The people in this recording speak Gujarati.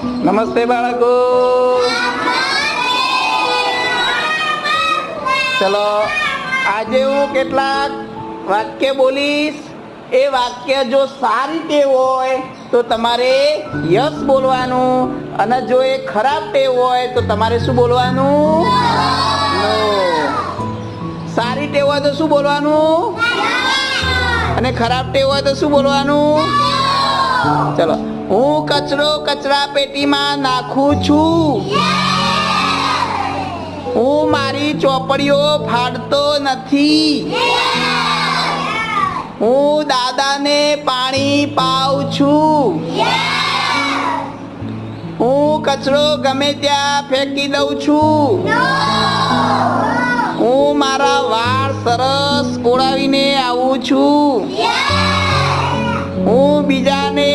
નમસ્તે બાળકો. ચલો આજે હું કેટલાક વાક્ય બોલીશ. એ વાક્ય જો સારી ટેવ હોય તો તમારે યસ બોલવાનું, અને જો એ ખરાબ ટેવ હોય તો તમારે શું બોલવાનું? નો. સારી ટેવ હોય તો શું બોલવાનું? અને ખરાબ ટેવ હોય તો શું બોલવાનું? ચલો, હું કચરો કચરા પેટીમાં નાખું છું. હું મારી ચોપડીઓ ફાડતો નથી. હું દાદાને પાણી પાઉં છું. હું કચરો ગમે ત્યાં ફેંકી દઉં છું. હું મારા વાળ સરસ ઓળાવીને આવું છું. હું બીજાને